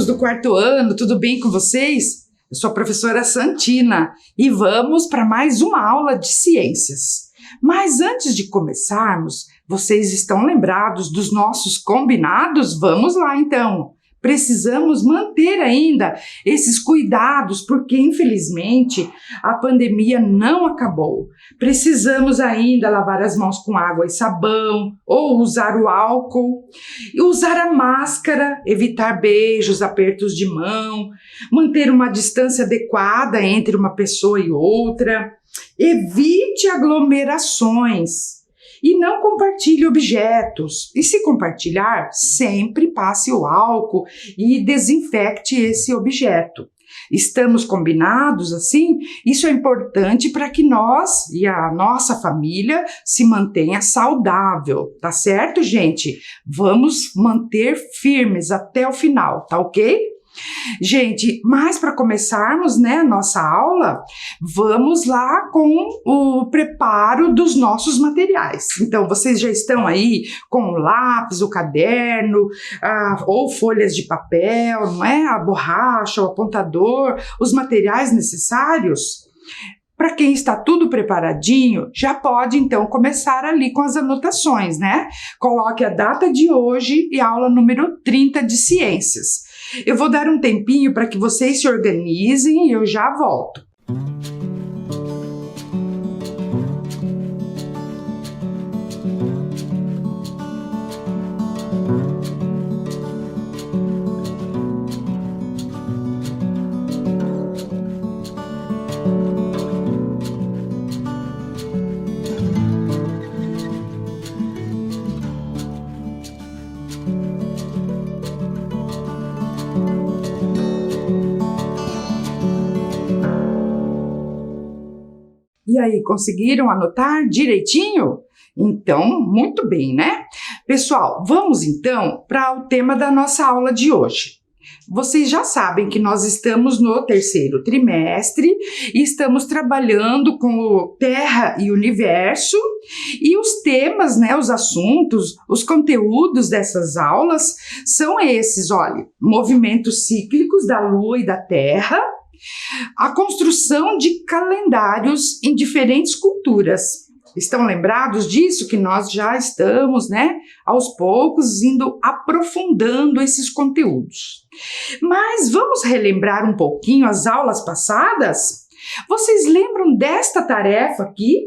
alunos do quarto ano, tudo bem com vocês? Eu sou a professora Santina e vamos para mais uma aula de ciências. Mas antes de começarmos, vocês estão lembrados dos nossos combinados? Vamos lá então! Precisamos manter ainda esses cuidados, porque infelizmente a pandemia não acabou. Precisamos ainda lavar as mãos com água e sabão, ou usar o álcool, e usar a máscara, evitar beijos, apertos de mão, manter uma distância adequada entre uma pessoa e outra, evite aglomerações. E não compartilhe objetos. E se compartilhar, sempre passe o álcool e desinfecte esse objeto. Estamos combinados assim? Isso é importante para que nós e a nossa família se mantenha saudável, tá certo, gente? Vamos manter firmes até o final, tá ok? Gente, mas para começarmos, né, a nossa aula, vamos lá com o preparo dos nossos materiais. Então, vocês já estão aí com o lápis, o caderno, ou folhas de papel, não é? A borracha, o apontador, os materiais necessários. Para quem está tudo preparadinho, já pode então começar ali com as anotações, né? Coloque a data de hoje e a aula número 30 de ciências. Eu vou dar um tempinho para que vocês se organizem e eu já volto. E aí, conseguiram anotar direitinho? Então, muito bem, né? Pessoal, vamos então para o tema da nossa aula de hoje. Vocês já sabem que nós estamos no terceiro trimestre e estamos trabalhando com o Terra e Universo e os temas, né, os assuntos, os conteúdos dessas aulas são esses, olha, movimentos cíclicos da Lua e da Terra, a construção de calendários em diferentes culturas. Estão lembrados disso? Que nós já estamos, né, aos poucos, indo aprofundando esses conteúdos. Mas vamos relembrar um pouquinho as aulas passadas? Vocês lembram desta tarefa aqui?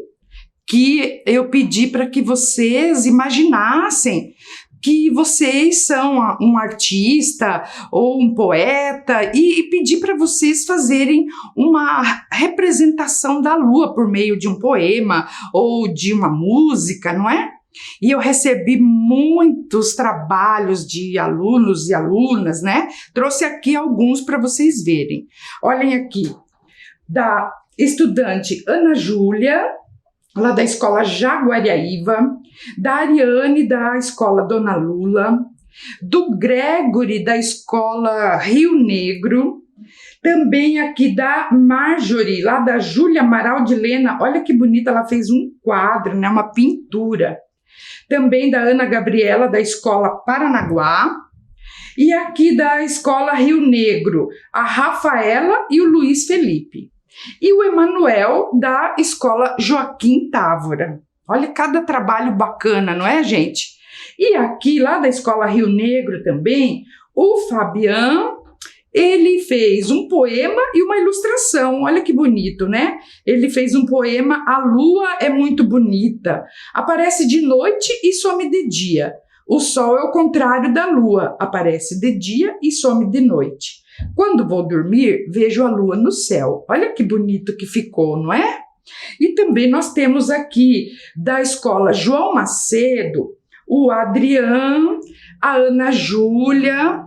Que eu pedi para que vocês imaginassem que vocês são um artista ou um poeta e pedi para vocês fazerem uma representação da Lua por meio de um poema ou de uma música, não é? E eu recebi muitos trabalhos de alunos e alunas, né? Trouxe aqui alguns para vocês verem. Olhem aqui, da estudante Ana Júlia, lá da escola Jaguariaíva, da Ariane da escola Dona Lula, do Gregory da escola Rio Negro, também aqui da Marjorie, lá da Júlia Amaral de Lena, olha que bonita, ela fez um quadro, né, uma pintura. Também da Ana Gabriela da escola Paranaguá, e aqui da escola Rio Negro, a Rafaela e o Luiz Felipe. E o Emanuel da escola Joaquim Távora. Olha cada trabalho bacana, não é, gente? E aqui, lá da escola Rio Negro também, o Fabian, ele fez um poema e uma ilustração. Olha que bonito, né? Ele fez um poema, A Lua é Muito Bonita. Aparece de noite e some de dia. O sol é o contrário da lua, aparece de dia e some de noite. Quando vou dormir, vejo a lua no céu. Olha que bonito que ficou, não é? E também nós temos aqui da escola João Macedo, o Adriano, a Ana Júlia,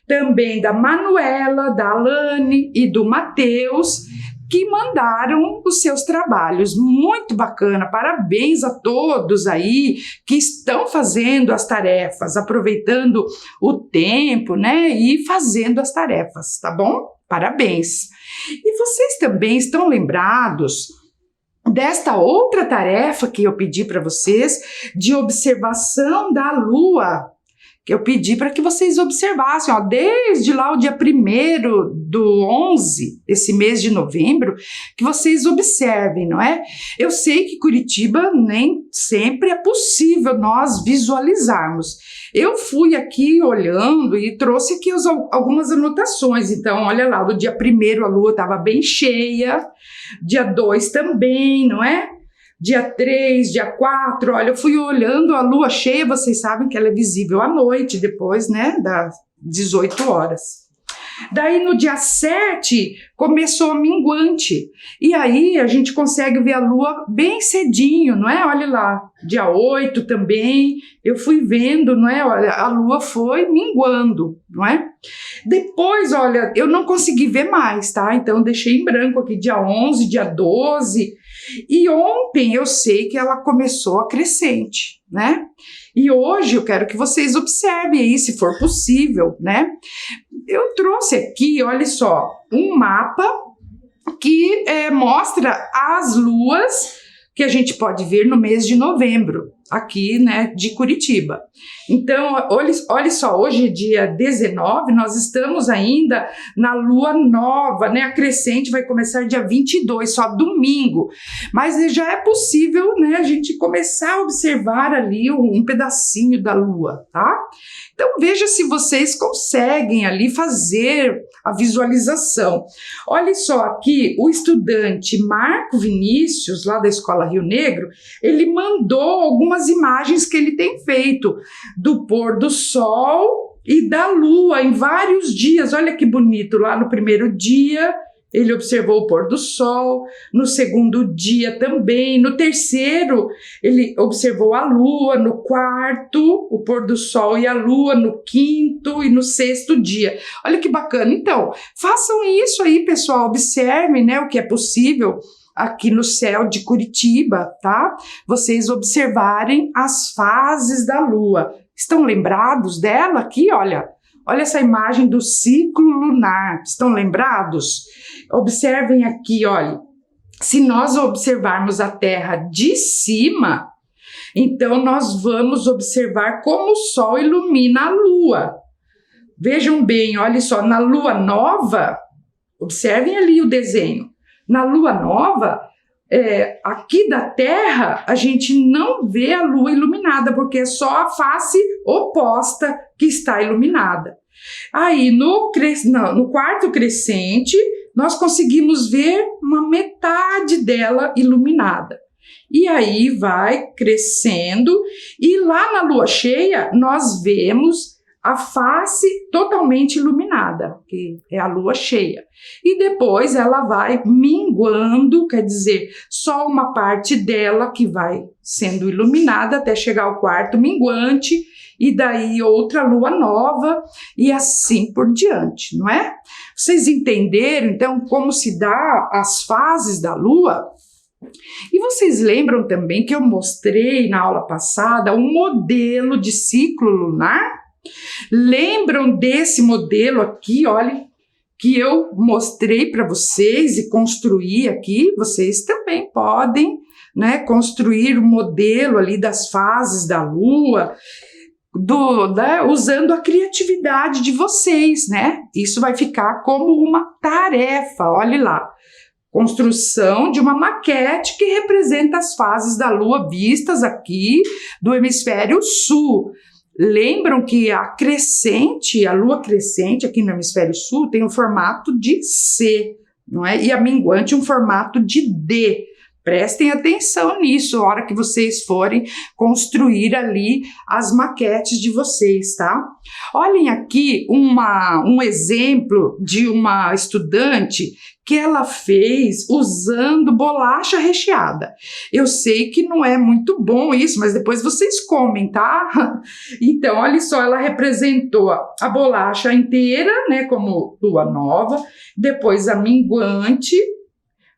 também da Manuela, da Alane e do Matheus, que mandaram os seus trabalhos. Muito bacana, parabéns a todos aí que estão fazendo as tarefas, aproveitando o tempo, né, e fazendo as tarefas, tá bom? Parabéns! E vocês também estão lembrados desta outra tarefa que eu pedi para vocês, de observação da Lua, que eu pedi para que vocês observassem, ó, desde lá o dia 1º do 11, esse mês de novembro, que vocês observem, não é? Eu sei que Curitiba nem sempre é possível nós visualizarmos. Eu fui aqui olhando e trouxe aqui algumas anotações. Então, olha lá, do dia 1º a lua estava bem cheia, dia 2 também, não é? Dia 3, dia 4, olha, eu fui olhando a lua cheia, vocês sabem que ela é visível à noite, depois, né, das 18 horas. Daí no dia 7 começou a minguante, e aí a gente consegue ver a lua bem cedinho, não é? Olha lá, dia 8 também, eu fui vendo, não é? Olha, a lua foi minguando, não é? Depois, olha, eu não consegui ver mais, tá? Então eu deixei em branco aqui, dia 11, dia 12, e ontem eu sei que ela começou a crescente, né? E hoje eu quero que vocês observem aí, se for possível, né? Eu trouxe aqui, olha só, um mapa que mostra as luas que a gente pode ver no mês de novembro, aqui, né, de Curitiba. Então, olha só, hoje é dia 19, nós estamos ainda na lua nova, né, a crescente vai começar dia 22, só domingo, mas já é possível, né, a gente começar a observar ali um pedacinho da lua, tá? Então, veja se vocês conseguem ali fazer a visualização. Olha só aqui, o estudante Marco Vinícius, lá da Escola Rio Negro, ele mandou algumas imagens que ele tem feito do pôr do sol e da lua em vários dias. Olha que bonito, lá no primeiro dia ele observou o pôr do sol, no segundo dia também, no terceiro ele observou a lua, no quarto o pôr do sol e a lua, no quinto e no sexto dia. Olha que bacana. Então, façam isso aí, pessoal, observem, né, o que é possível aqui no céu de Curitiba, tá? Vocês observarem as fases da lua. Estão lembrados dela aqui? Olha essa imagem do ciclo lunar. Estão lembrados? Observem aqui, olha. Se nós observarmos a Terra de cima, então nós vamos observar como o Sol ilumina a Lua. Vejam bem, olha só, na Lua nova, observem ali o desenho. Na Lua nova, aqui da Terra, a gente não vê a Lua iluminada, porque é só a face oposta que está iluminada. Aí, no quarto crescente, nós conseguimos ver uma metade dela iluminada. E aí vai crescendo, e lá na lua cheia, nós vemos a face totalmente iluminada, que é a lua cheia. E depois ela vai minguando, quer dizer, só uma parte dela que vai sendo iluminada até chegar ao quarto minguante, e daí outra lua nova, e assim por diante, não é? Vocês entenderam, então, como se dá as fases da lua? E vocês lembram também que eu mostrei na aula passada um modelo de ciclo lunar? Lembram desse modelo aqui, olha, que eu mostrei para vocês e construí aqui? Vocês também podem, né, construir o modelo ali das fases da lua, usando a criatividade de vocês, né? Isso vai ficar como uma tarefa, olhe lá. Construção de uma maquete que representa as fases da lua vistas aqui do hemisfério sul. Lembram que a lua crescente aqui no hemisfério sul tem um formato de C, não é? E a minguante um formato de D. Prestem atenção nisso, na hora que vocês forem construir ali as maquetes de vocês, tá? Olhem aqui um exemplo de uma estudante que ela fez usando bolacha recheada. Eu sei que não é muito bom isso, mas depois vocês comem, tá? Então, olha só, ela representou a bolacha inteira, né, como lua nova, depois a minguante,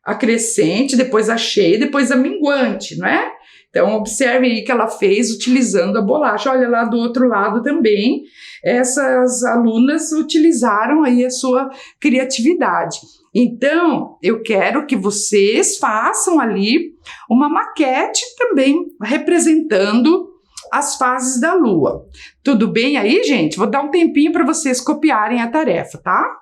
a crescente, depois a cheia, depois a minguante, não é? Então, observe aí que ela fez utilizando a bolacha. Olha lá do outro lado também, essas alunas utilizaram aí a sua criatividade. Então, eu quero que vocês façam ali uma maquete também representando as fases da Lua. Tudo bem aí, gente? Vou dar um tempinho para vocês copiarem a tarefa, tá?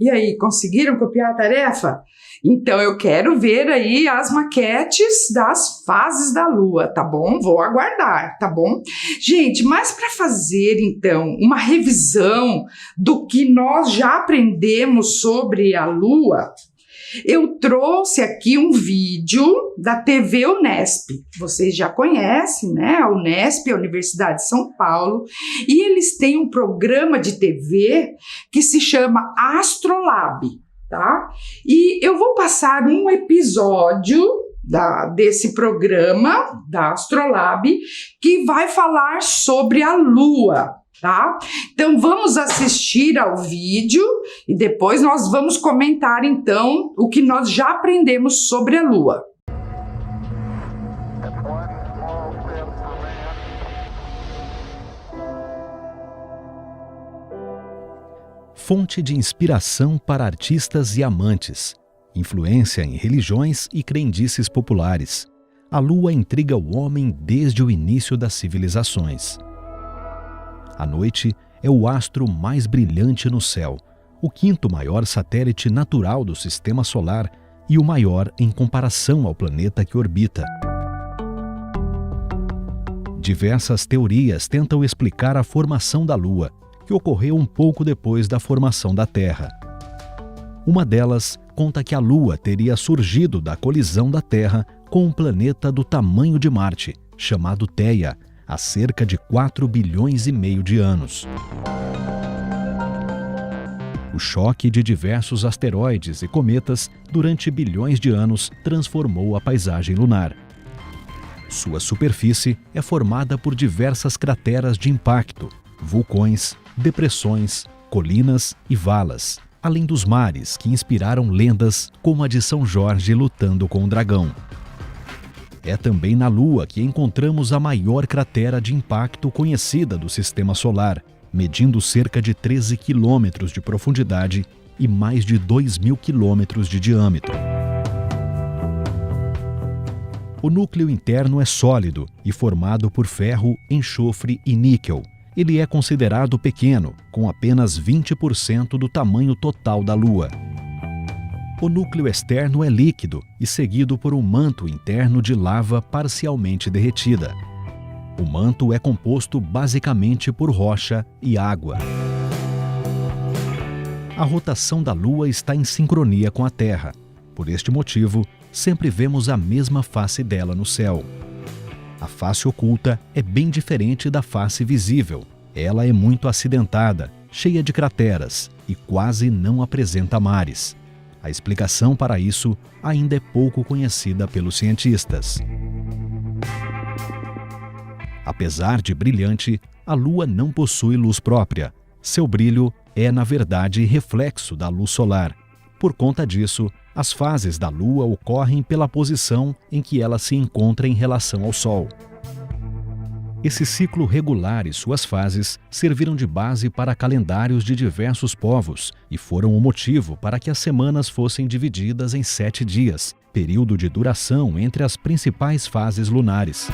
E aí, conseguiram copiar a tarefa? Então, eu quero ver aí as maquetes das fases da Lua, tá bom? Vou aguardar, tá bom? Gente, mas para fazer, então, uma revisão do que nós já aprendemos sobre a Lua, eu trouxe aqui um vídeo da TV Unesp. Vocês já conhecem, né? A Unesp, a Universidade de São Paulo, e eles têm um programa de TV que se chama Astrolab, tá? E eu vou passar um episódio desse programa da Astrolab que vai falar sobre a Lua. Tá? Então vamos assistir ao vídeo e depois nós vamos comentar então o que nós já aprendemos sobre a Lua. Fonte de inspiração para artistas e amantes, influência em religiões e crendices populares. A Lua intriga o homem desde o início das civilizações. A noite é o astro mais brilhante no céu, o quinto maior satélite natural do Sistema Solar e o maior em comparação ao planeta que orbita. Diversas teorias tentam explicar a formação da Lua, que ocorreu um pouco depois da formação da Terra. Uma delas conta que a Lua teria surgido da colisão da Terra com um planeta do tamanho de Marte, chamado Theia, há cerca de 4 bilhões e meio de anos. O choque de diversos asteroides e cometas durante bilhões de anos transformou a paisagem lunar. Sua superfície é formada por diversas crateras de impacto, vulcões, depressões, colinas e valas, além dos mares que inspiraram lendas como a de São Jorge lutando com o dragão. É também na Lua que encontramos a maior cratera de impacto conhecida do Sistema Solar, medindo cerca de 13 quilômetros de profundidade e mais de 2.000 quilômetros de diâmetro. O núcleo interno é sólido e formado por ferro, enxofre e níquel. Ele é considerado pequeno, com apenas 20% do tamanho total da Lua. O núcleo externo é líquido e seguido por um manto interno de lava parcialmente derretida. O manto é composto basicamente por rocha e água. A rotação da Lua está em sincronia com a Terra. Por este motivo, sempre vemos a mesma face dela no céu. A face oculta é bem diferente da face visível. Ela é muito acidentada, cheia de crateras e quase não apresenta mares. A explicação para isso ainda é pouco conhecida pelos cientistas. Apesar de brilhante, a Lua não possui luz própria. Seu brilho é, na verdade, reflexo da luz solar. Por conta disso, as fases da Lua ocorrem pela posição em que ela se encontra em relação ao Sol. Esse ciclo regular e suas fases serviram de base para calendários de diversos povos e foram o motivo para que as semanas fossem divididas em 7 dias, período de duração entre as principais fases lunares.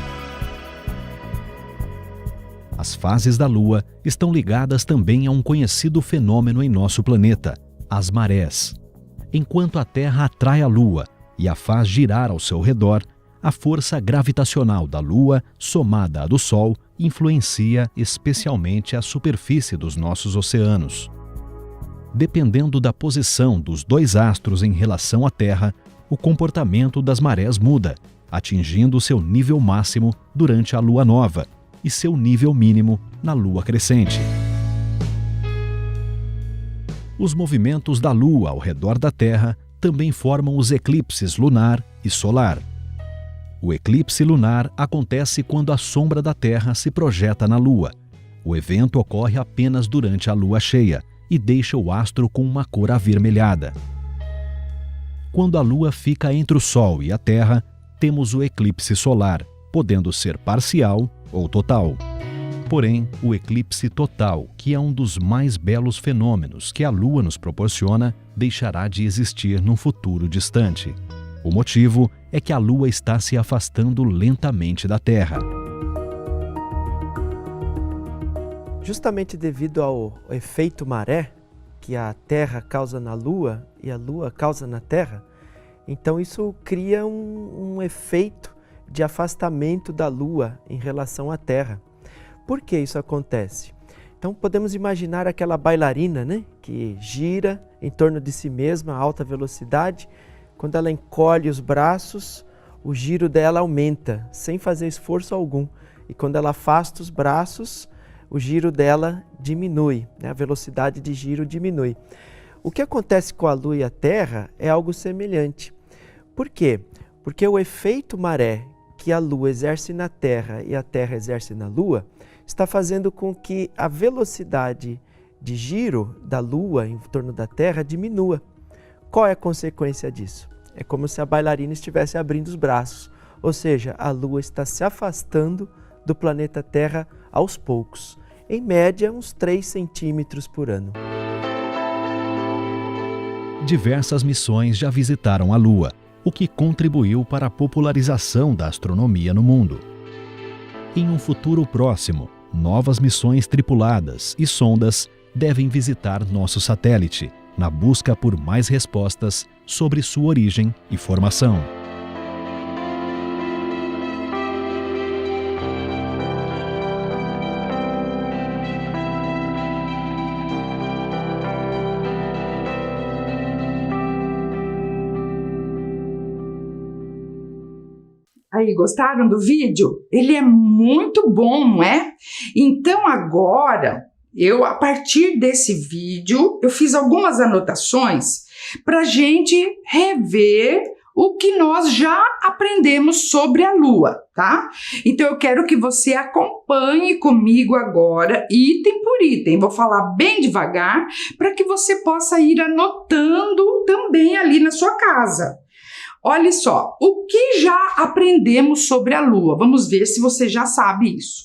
As fases da Lua estão ligadas também a um conhecido fenômeno em nosso planeta, as marés. Enquanto a Terra atrai a Lua e a faz girar ao seu redor, a força gravitacional da Lua, somada à do Sol, influencia especialmente a superfície dos nossos oceanos. Dependendo da posição dos dois astros em relação à Terra, o comportamento das marés muda, atingindo seu nível máximo durante a Lua nova e seu nível mínimo na Lua crescente. Os movimentos da Lua ao redor da Terra também formam os eclipses lunar e solar. O eclipse lunar acontece quando a sombra da Terra se projeta na Lua. O evento ocorre apenas durante a lua cheia e deixa o astro com uma cor avermelhada. Quando a Lua fica entre o Sol e a Terra, temos o eclipse solar, podendo ser parcial ou total. Porém, o eclipse total, que é um dos mais belos fenômenos que a Lua nos proporciona, deixará de existir num futuro distante. O motivo é que a Lua está se afastando lentamente da Terra. Justamente devido ao efeito maré, que a Terra causa na Lua e a Lua causa na Terra, então isso cria um efeito de afastamento da Lua em relação à Terra. Por que isso acontece? Então podemos imaginar aquela bailarina, né, que gira em torno de si mesma a alta velocidade. Quando ela encolhe os braços, o giro dela aumenta, sem fazer esforço algum. E quando ela afasta os braços, o giro dela diminui, né? A velocidade de giro diminui. O que acontece com a Lua e a Terra é algo semelhante. Por quê? Porque o efeito maré que a Lua exerce na Terra e a Terra exerce na Lua está fazendo com que a velocidade de giro da Lua em torno da Terra diminua. Qual é a consequência disso? É como se a bailarina estivesse abrindo os braços, ou seja, a Lua está se afastando do planeta Terra aos poucos, em média uns 3 centímetros por ano. Diversas missões já visitaram a Lua, o que contribuiu para a popularização da astronomia no mundo. Em um futuro próximo, novas missões tripuladas e sondas devem visitar nosso satélite, na busca por mais respostas sobre sua origem e formação. Aí, gostaram do vídeo? Ele é muito bom, não é? Então agora, a partir desse vídeo, eu fiz algumas anotações para a gente rever o que nós já aprendemos sobre a Lua, tá? Então eu quero que você acompanhe comigo agora, item por item. Vou falar bem devagar para que você possa ir anotando também ali na sua casa. Olha só, o que já aprendemos sobre a Lua? Vamos ver se você já sabe isso.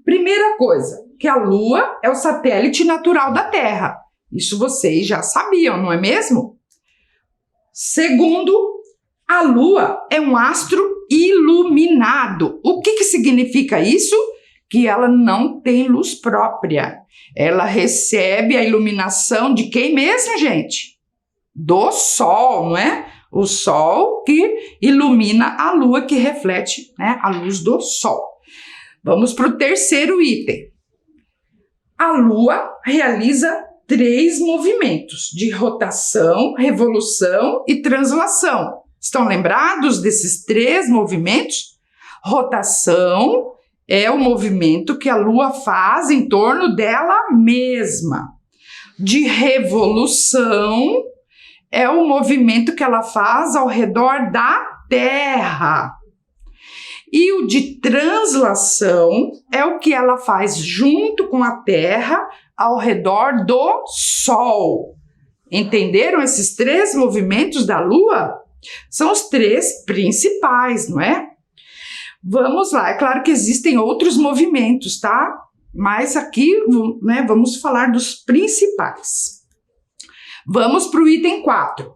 Primeira coisa, que a Lua é o satélite natural da Terra. Isso vocês já sabiam, não é mesmo? Segundo, a Lua é um astro iluminado. O que significa isso? Que ela não tem luz própria. Ela recebe a iluminação de quem mesmo, gente? Do Sol, não é? O Sol que ilumina a Lua, que reflete, né, a luz do Sol. Vamos para o terceiro item. A Lua realiza 3 movimentos de rotação, revolução e translação. Estão lembrados desses 3 movimentos? Rotação é o movimento que a Lua faz em torno dela mesma. De revolução é o movimento que ela faz ao redor da Terra. E o de translação é o que ela faz junto com a Terra ao redor do Sol. Entenderam esses 3 movimentos da Lua? São os 3 principais, não é? Vamos lá, é claro que existem outros movimentos, tá? Mas aqui, né, vamos falar dos principais. Vamos para o item 4.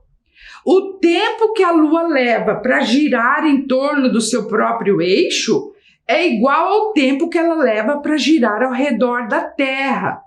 O tempo que a Lua leva para girar em torno do seu próprio eixo é igual ao tempo que ela leva para girar ao redor da Terra.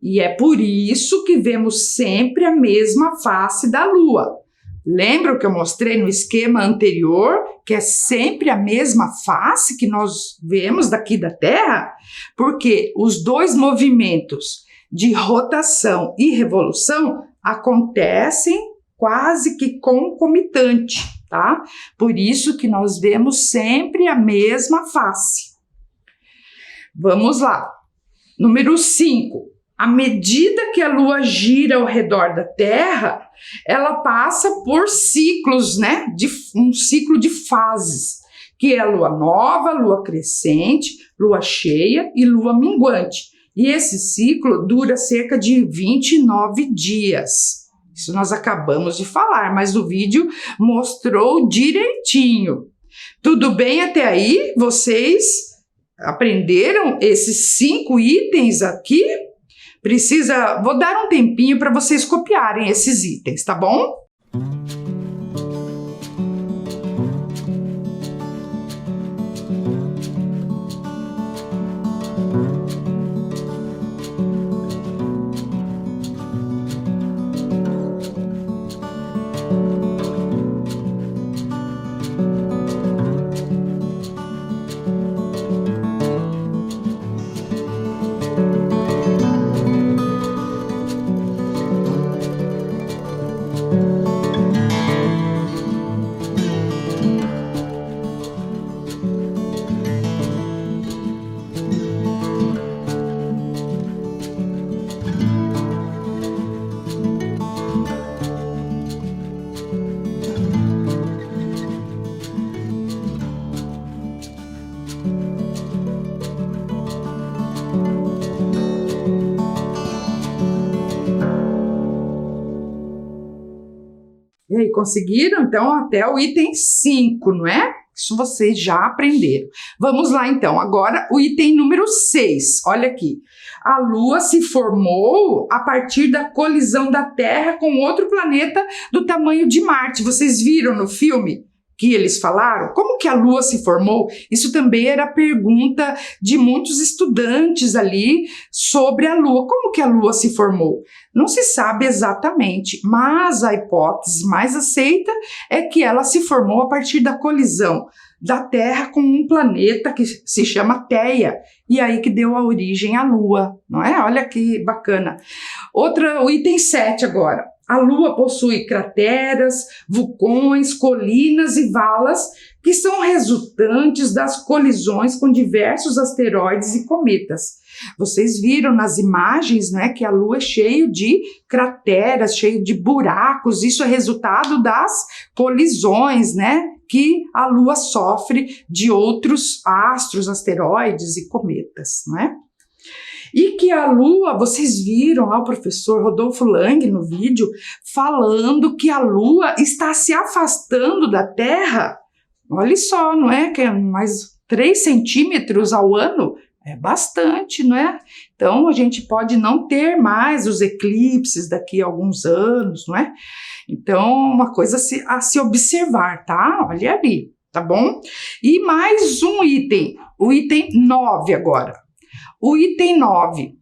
E é por isso que vemos sempre a mesma face da Lua. Lembra o que eu mostrei no esquema anterior, que é sempre a mesma face que nós vemos daqui da Terra? Porque os 2 movimentos de rotação e revolução acontecem quase que concomitante, tá? Por isso que nós vemos sempre a mesma face. Vamos lá. Número 5. À medida que a Lua gira ao redor da Terra, ela passa por ciclos, né? Um ciclo de fases, que é a lua nova, lua crescente, lua cheia e lua minguante. E esse ciclo dura cerca de 29 dias. Isso nós acabamos de falar, mas o vídeo mostrou direitinho. Tudo bem até aí? Vocês aprenderam esses 5 itens aqui? Vou dar um tempinho para vocês copiarem esses itens, tá bom? E aí, conseguiram? Então, até o item 5, não é? Isso vocês já aprenderam. Vamos lá, então. Agora, o item número 6. Olha aqui. A Lua se formou a partir da colisão da Terra com outro planeta do tamanho de Marte. Vocês viram no filme que eles falaram? Como que a Lua se formou? Isso também era a pergunta de muitos estudantes ali sobre a Lua. Como que a Lua se formou? Não se sabe exatamente, mas a hipótese mais aceita é que ela se formou a partir da colisão da Terra com um planeta que se chama Theia, e aí que deu a origem à Lua, não é? Olha que bacana. O item 7 agora. A Lua possui crateras, vulcões, colinas e valas que são resultantes das colisões com diversos asteroides e cometas. Vocês viram nas imagens, né, que a Lua é cheia de crateras, cheio de buracos. Isso é resultado das colisões, né, que a Lua sofre de outros astros, asteroides e cometas, né? E que a Lua, vocês viram lá o professor Rodolfo Lang no vídeo, falando que a Lua está se afastando da Terra. Olha só, não é? Que é mais 3 centímetros ao ano. É bastante, não é? Então, a gente pode não ter mais os eclipses daqui a alguns anos, não é? Então, uma coisa a se observar, tá? Olha ali, tá bom? E mais um item, o item 9 agora. O item 9,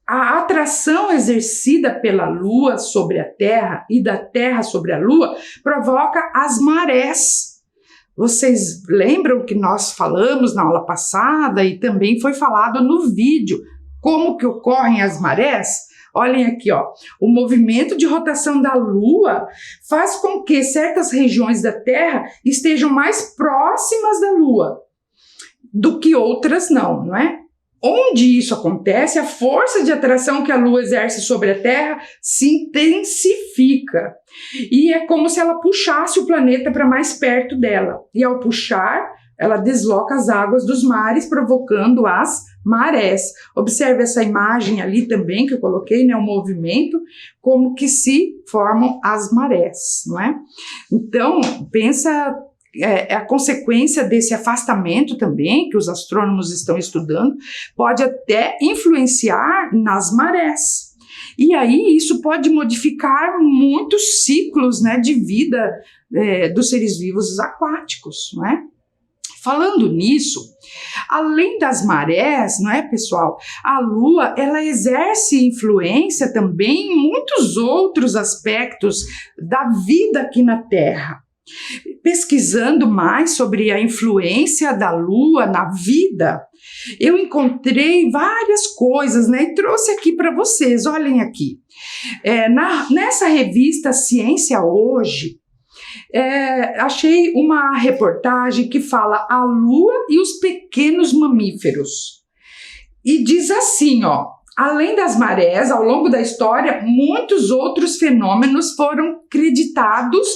a atração exercida pela Lua sobre a Terra e da Terra sobre a Lua provoca as marés. Vocês lembram que nós falamos na aula passada e também foi falado no vídeo como que ocorrem as marés? Olhem aqui, ó, o movimento de rotação da Lua faz com que certas regiões da Terra estejam mais próximas da Lua do que outras não é? Onde isso acontece, a força de atração que a Lua exerce sobre a Terra se intensifica. E é como se ela puxasse o planeta para mais perto dela. E ao puxar, ela desloca as águas dos mares, provocando as marés. Observe essa imagem ali também que eu coloquei, né, o movimento, como que se formam as marés, não é? Então, pensa... É a consequência desse afastamento também, que os astrônomos estão estudando, pode até influenciar nas marés. E aí isso pode modificar muitos ciclos, né, de vida dos seres vivos aquáticos, não é? Falando nisso, além das marés, não é, pessoal? A Lua, ela exerce influência também em muitos outros aspectos da vida aqui na Terra. Pesquisando mais sobre a influência da Lua na vida, eu encontrei várias coisas, né? E trouxe aqui para vocês, olhem aqui. Nessa revista Ciência Hoje, achei uma reportagem que fala a Lua e os pequenos mamíferos. E diz assim, ó, além das marés, ao longo da história, muitos outros fenômenos foram creditados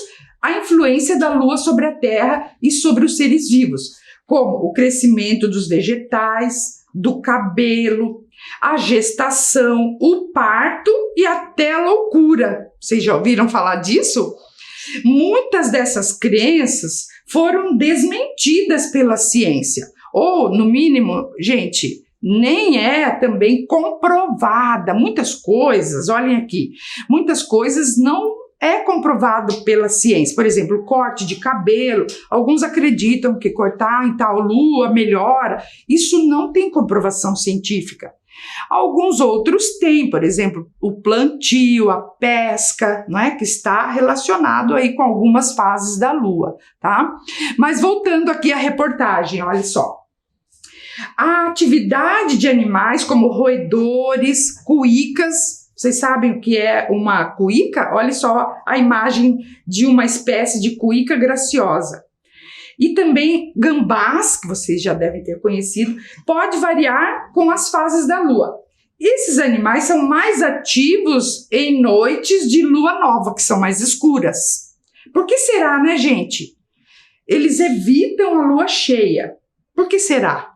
a influência da lua sobre a Terra e sobre os seres vivos, como o crescimento dos vegetais, do cabelo, a gestação, o parto e até a loucura. Vocês já ouviram falar disso? Muitas dessas crenças foram desmentidas pela ciência, ou, no mínimo, gente, nem é também comprovada. Muitas coisas, olhem aqui, muitas coisas não é comprovado pela ciência. Por exemplo, o corte de cabelo, alguns acreditam que cortar em tal lua melhora. Isso não tem comprovação científica. Alguns outros têm, por exemplo, o plantio, a pesca, não é? Que está relacionado aí com algumas fases da lua, tá? Mas voltando aqui à reportagem, olha só. A atividade de animais como roedores, cuícas. Vocês sabem o que é uma cuíca? Olha só a imagem de uma espécie de cuíca graciosa. E também gambás, que vocês já devem ter conhecido, pode variar com as fases da lua. Esses animais são mais ativos em noites de lua nova, que são mais escuras. Por que será, né, gente? Eles evitam a lua cheia. Por que será?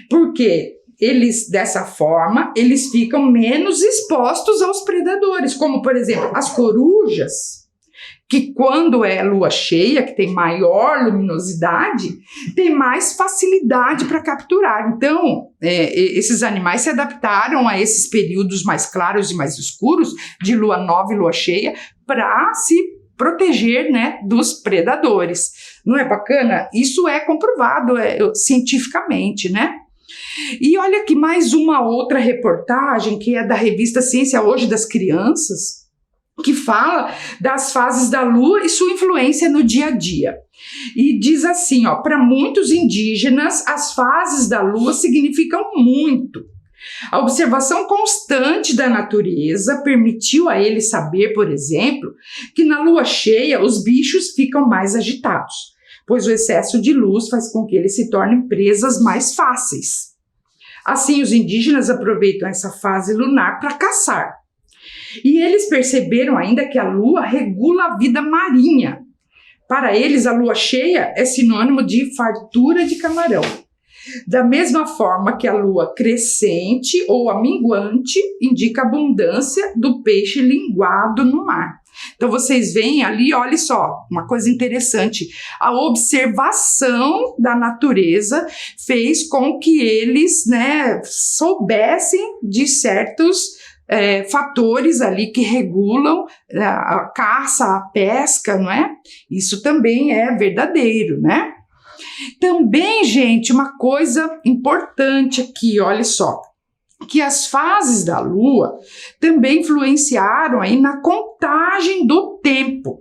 Porque eles, dessa forma, eles ficam menos expostos aos predadores, como, por exemplo, as corujas, que quando é lua cheia, que tem maior luminosidade, tem mais facilidade para capturar. Então, esses animais se adaptaram a esses períodos mais claros e mais escuros, de lua nova e lua cheia, para se proteger, né, dos predadores. Não é bacana? Isso é comprovado cientificamente, né? E olha aqui mais uma outra reportagem, que é da revista Ciência Hoje das Crianças, que fala das fases da lua e sua influência no dia a dia. E diz assim, ó, para muitos indígenas, as fases da lua significam muito. A observação constante da natureza permitiu a eles saber, por exemplo, que na lua cheia os bichos ficam mais agitados, pois o excesso de luz faz com que eles se tornem presas mais fáceis. Assim, os indígenas aproveitam essa fase lunar para caçar. E eles perceberam ainda que a lua regula a vida marinha. Para eles, a lua cheia é sinônimo de fartura de camarão. Da mesma forma que a lua crescente ou a minguante indica a abundância do peixe linguado no mar. Então vocês veem ali, olha só, uma coisa interessante, a observação da natureza fez com que eles, né, soubessem de certos fatores ali que regulam a caça, a pesca, não é? Isso também é verdadeiro, né? Também, gente, uma coisa importante aqui, olha só, que as fases da lua também influenciaram aí na contagem do tempo.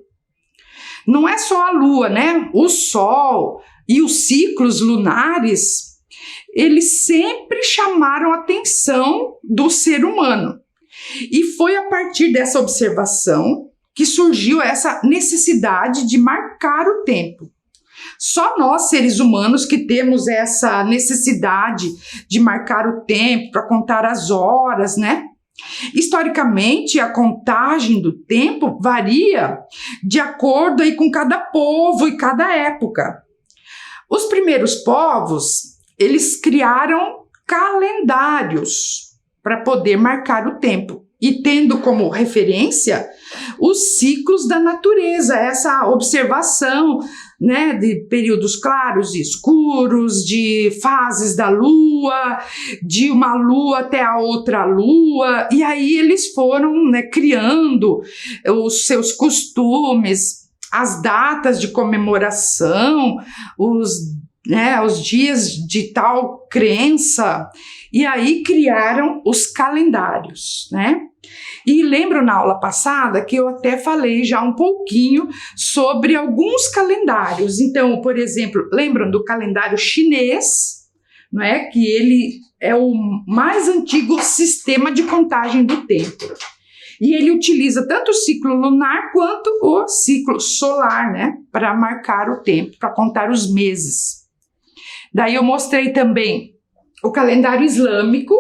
Não é só a lua, né? O sol e os ciclos lunares, eles sempre chamaram a atenção do ser humano. E foi a partir dessa observação que surgiu essa necessidade de marcar o tempo. Só nós, seres humanos, que temos essa necessidade de marcar o tempo, para contar as horas, né? Historicamente, a contagem do tempo varia de acordo aí com cada povo e cada época. Os primeiros povos, eles criaram calendários para poder marcar o tempo, e tendo como referência os ciclos da natureza, essa observação, né, de períodos claros e escuros, de fases da lua, de uma lua até a outra lua, e aí eles foram, né, criando os seus costumes, as datas de comemoração, os dias de tal crença, e aí criaram os calendários, né? E lembro na aula passada que eu até falei já um pouquinho sobre alguns calendários. Então, por exemplo, lembram do calendário chinês, não é? Que ele é o mais antigo sistema de contagem do tempo. E ele utiliza tanto o ciclo lunar quanto o ciclo solar, né? Para marcar o tempo, para contar os meses. Daí eu mostrei também o calendário islâmico,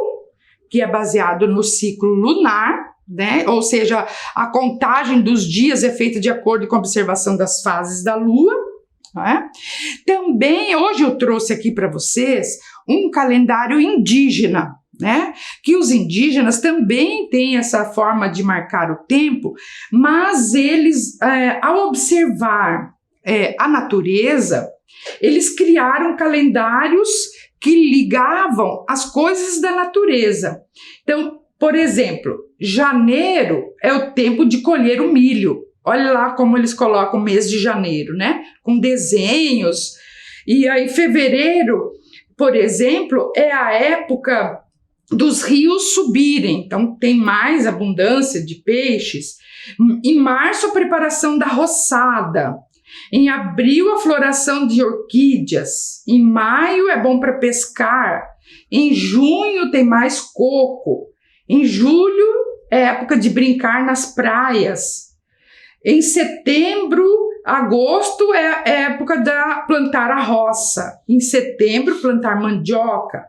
que é baseado no ciclo lunar, né? Ou seja, a contagem dos dias é feita de acordo com a observação das fases da Lua. Né? Também, hoje eu trouxe aqui para vocês um calendário indígena, né? Que os indígenas também têm essa forma de marcar o tempo, mas eles, ao observar a natureza, eles criaram calendários que ligavam as coisas da natureza. Então, por exemplo, janeiro é o tempo de colher o milho. Olha lá como eles colocam o mês de janeiro, né? Com desenhos. E aí, fevereiro, por exemplo, é a época dos rios subirem. Então, tem mais abundância de peixes. Em março, a preparação da roçada. Em abril, a floração de orquídeas. Em maio, é bom para pescar. Em junho, tem mais coco. Em julho, é época de brincar nas praias. Em setembro, agosto, é época de plantar a roça. Em setembro, plantar mandioca.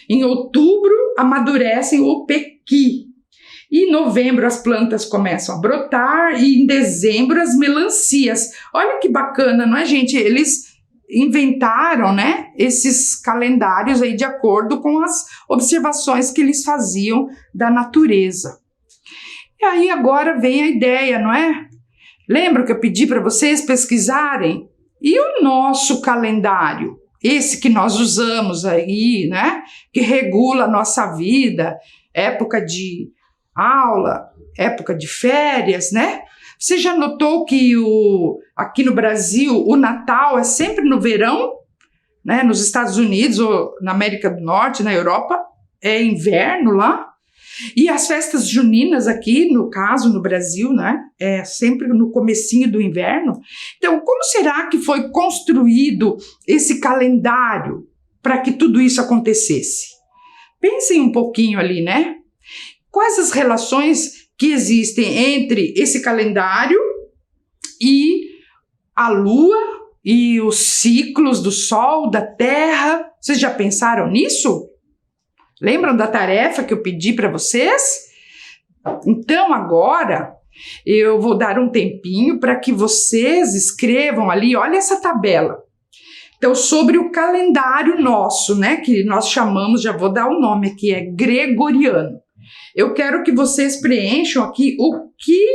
Em outubro, amadurecem o pequi. E em novembro, as plantas começam a brotar. E em dezembro, as melancias. Olha que bacana, não é, gente? Eles inventaram, né, esses calendários aí de acordo com as observações que eles faziam da natureza. E aí agora vem a ideia, não é? Lembra que eu pedi para vocês pesquisarem? E o nosso calendário? Esse que nós usamos aí, né? Que regula a nossa vida, época de aula, época de férias, né? Você já notou que aqui no Brasil o Natal é sempre no verão, né? Nos Estados Unidos ou na América do Norte, na Europa, é inverno lá. E as festas juninas aqui, no caso, no Brasil, né? É sempre no comecinho do inverno. Então, como será que foi construído esse calendário para que tudo isso acontecesse? Pensem um pouquinho ali, né? Quais as relações que existem entre esse calendário e a Lua e os ciclos do Sol, da Terra? Vocês já pensaram nisso? Lembram da tarefa que eu pedi para vocês? Então, agora, eu vou dar um tempinho para que vocês escrevam ali, olha essa tabela. Então, sobre o calendário nosso, né, que nós chamamos, já vou dar o nome aqui, é gregoriano. Eu quero que vocês preencham aqui o que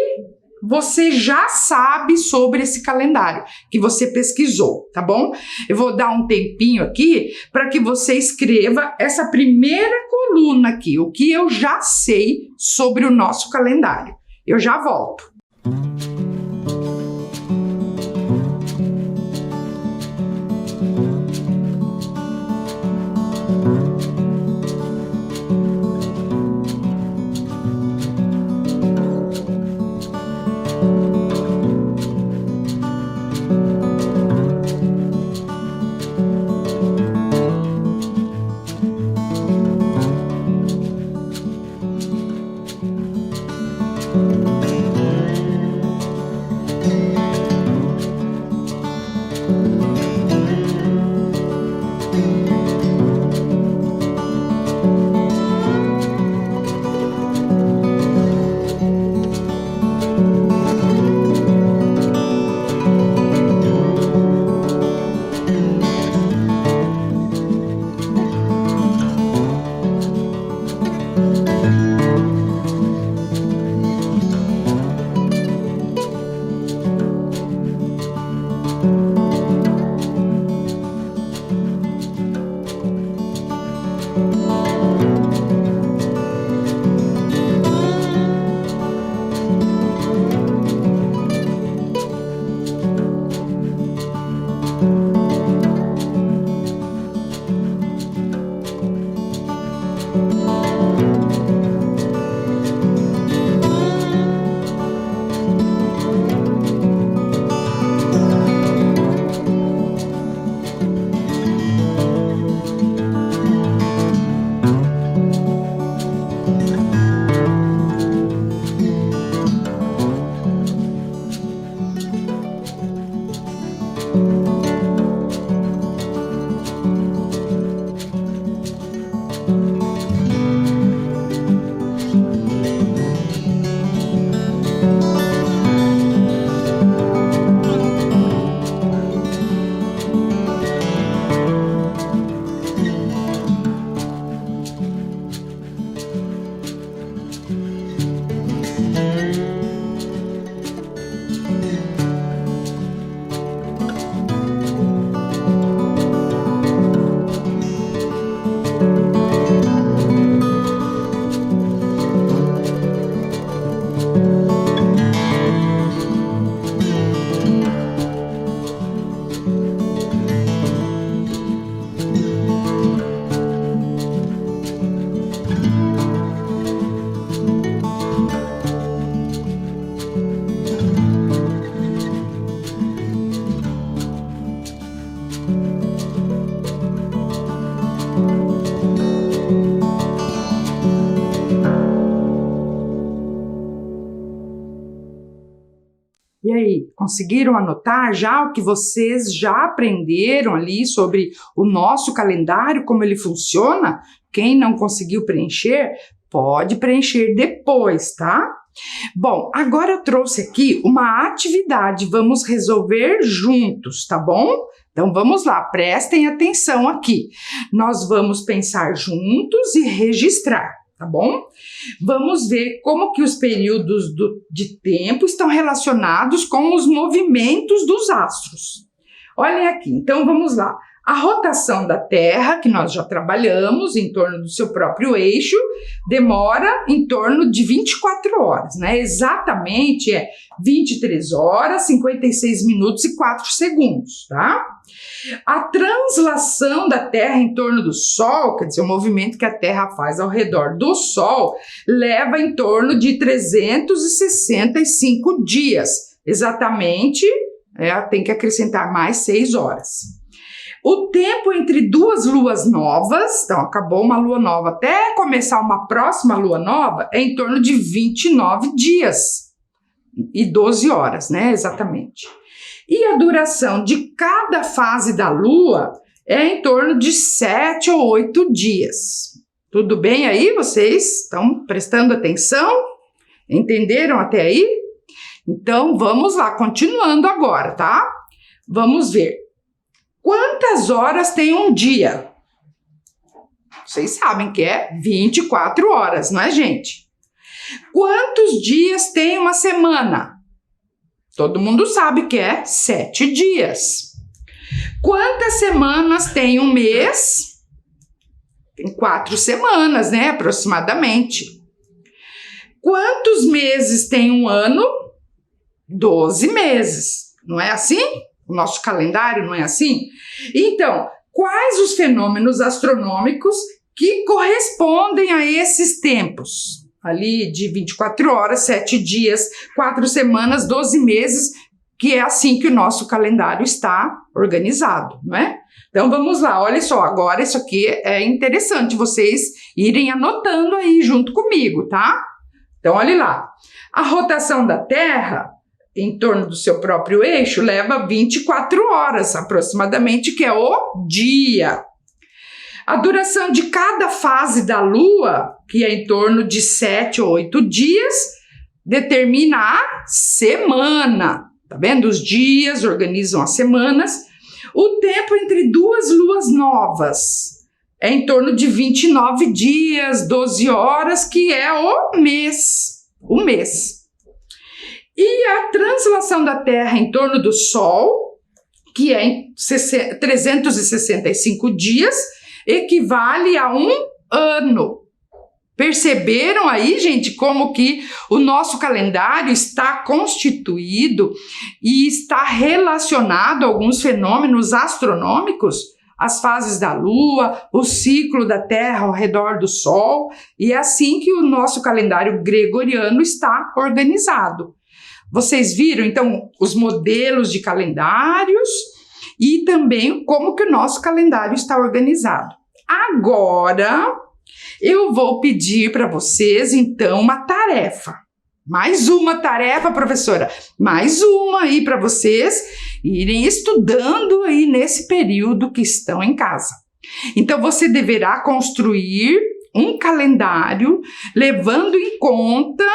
você já sabe sobre esse calendário, que você pesquisou, tá bom? Eu vou dar um tempinho aqui para que você escreva essa primeira coluna aqui, o que eu já sei sobre o nosso calendário. Eu já volto. E aí, conseguiram anotar já o que vocês já aprenderam ali sobre o nosso calendário, como ele funciona? Quem não conseguiu preencher, pode preencher depois, tá? Bom, agora eu trouxe aqui uma atividade, vamos resolver juntos, tá bom? Então vamos lá, prestem atenção aqui. Nós vamos pensar juntos e registrar, tá bom? Vamos ver como que os períodos de tempo estão relacionados com os movimentos dos astros. Olhem aqui, então vamos lá. A rotação da Terra, que nós já trabalhamos em torno do seu próprio eixo, demora em torno de 24 horas, né? Exatamente 23 horas, 56 minutos e 4 segundos, tá? A translação da Terra em torno do Sol, quer dizer, o movimento que a Terra faz ao redor do Sol, leva em torno de 365 dias. Exatamente, tem que acrescentar mais 6 horas. O tempo entre duas luas novas, então acabou uma lua nova até começar uma próxima lua nova, é em torno de 29 dias e 12 horas, né? Exatamente. E a duração de cada fase da lua é em torno de 7 ou 8 dias. Tudo bem aí? Vocês estão prestando atenção? Entenderam até aí? Então vamos lá, continuando agora, tá? Vamos ver. Quantas horas tem um dia? Vocês sabem que é 24 horas, não é, gente? Quantos dias tem uma semana? Todo mundo sabe que é 7 dias. Quantas semanas tem um mês? Tem 4 semanas, né, aproximadamente. Quantos meses tem um ano? 12 meses. Não é assim? O nosso calendário não é assim? Então, quais os fenômenos astronômicos que correspondem a esses tempos? Ali de 24 horas, 7 dias, 4 semanas, 12 meses, que é assim que o nosso calendário está organizado, não é? Então vamos lá, olha só, agora isso aqui é interessante vocês irem anotando aí junto comigo, tá? Então olha lá, a rotação da Terra em torno do seu próprio eixo leva 24 horas aproximadamente, que é o dia. A duração de cada fase da Lua, que é em torno de 7 ou 8 dias, determina a semana. Tá vendo? Os dias organizam as semanas. O tempo entre duas luas novas é em torno de 29 dias, 12 horas, que é o mês. O mês. E a translação da Terra em torno do Sol, que é em 365 dias, equivale a um ano. Perceberam aí, gente, como que o nosso calendário está constituído e está relacionado a alguns fenômenos astronômicos? As fases da Lua, o ciclo da Terra ao redor do Sol, e é assim que o nosso calendário gregoriano está organizado. Vocês viram, então, os modelos de calendários e também como que o nosso calendário está organizado. Agora, eu vou pedir para vocês, então, uma tarefa. Mais uma tarefa, professora. Mais uma aí para vocês irem estudando aí nesse período que estão em casa. Então, você deverá construir um calendário levando em conta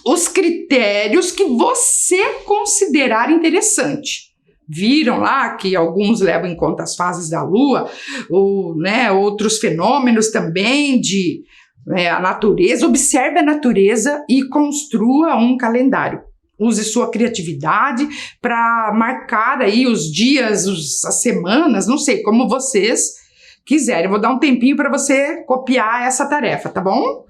os critérios que você considerar interessante. Viram lá que alguns levam em conta as fases da Lua, outros fenômenos também de a natureza. Observe a natureza e construa um calendário. Use sua criatividade para marcar aí os dias, as semanas, não sei, como vocês quiserem. Eu vou dar um tempinho para você copiar essa tarefa, tá bom?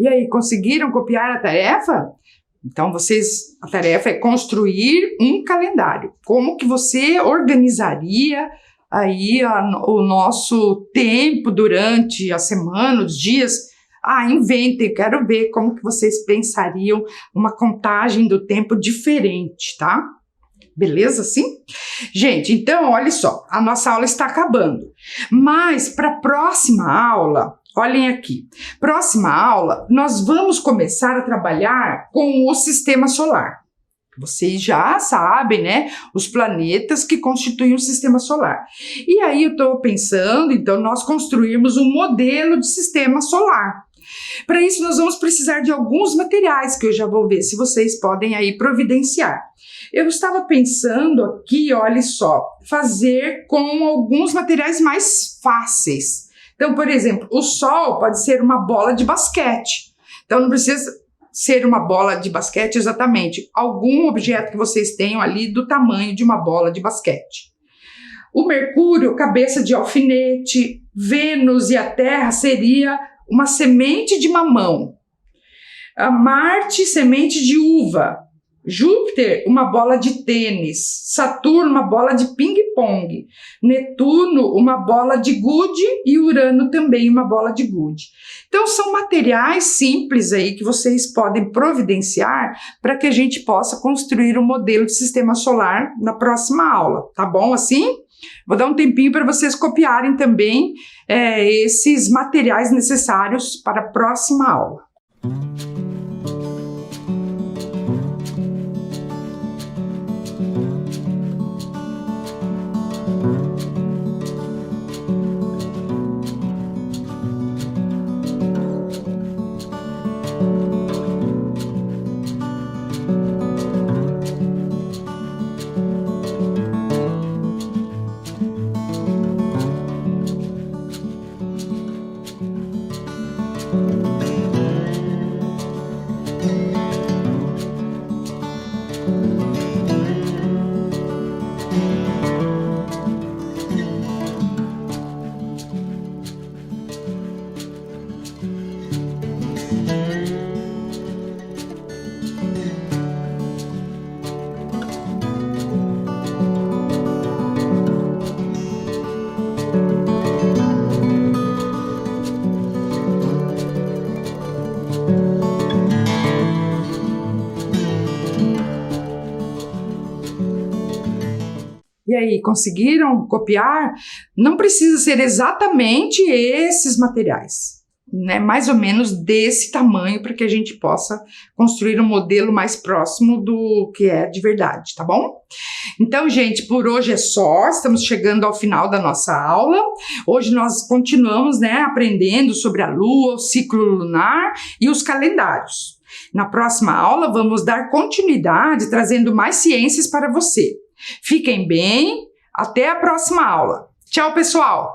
E aí, conseguiram copiar a tarefa? Então, a tarefa é construir um calendário. Como que você organizaria aí o nosso tempo durante a semana, os dias? Inventem, quero ver como que vocês pensariam uma contagem do tempo diferente, tá? Beleza, sim? Gente, então, olha só, a nossa aula está acabando. Mas para a próxima aula, olhem aqui, próxima aula, nós vamos começar a trabalhar com o sistema solar. Vocês já sabem, né, os planetas que constituem o sistema solar. E aí eu estou pensando, então, nós construirmos um modelo de sistema solar. Para isso, nós vamos precisar de alguns materiais que eu já vou ver se vocês podem aí providenciar. Eu estava pensando aqui, olha só, fazer com alguns materiais mais fáceis. Então, por exemplo, o Sol pode ser uma bola de basquete. Então, não precisa ser uma bola de basquete exatamente. Algum objeto que vocês tenham ali do tamanho de uma bola de basquete. O Mercúrio, cabeça de alfinete. Vênus e a Terra seria uma semente de mamão. A Marte, semente de uva. Júpiter, uma bola de tênis. Saturno, uma bola de ping-pong. Netuno, uma bola de gude. E Urano também uma bola de gude. Então, são materiais simples aí que vocês podem providenciar para que a gente possa construir um modelo de sistema solar na próxima aula. Tá bom assim? Vou dar um tempinho para vocês copiarem também esses materiais necessários para a próxima aula. E aí, conseguiram copiar? Não precisa ser exatamente esses materiais, né? Mais ou menos desse tamanho para que a gente possa construir um modelo mais próximo do que é de verdade, tá bom? Então, gente, por hoje é só, estamos chegando ao final da nossa aula. Hoje nós continuamos, né, aprendendo sobre a Lua, o ciclo lunar e os calendários. Na próxima aula, vamos dar continuidade trazendo mais ciências para você. Fiquem bem, até a próxima aula. Tchau, pessoal!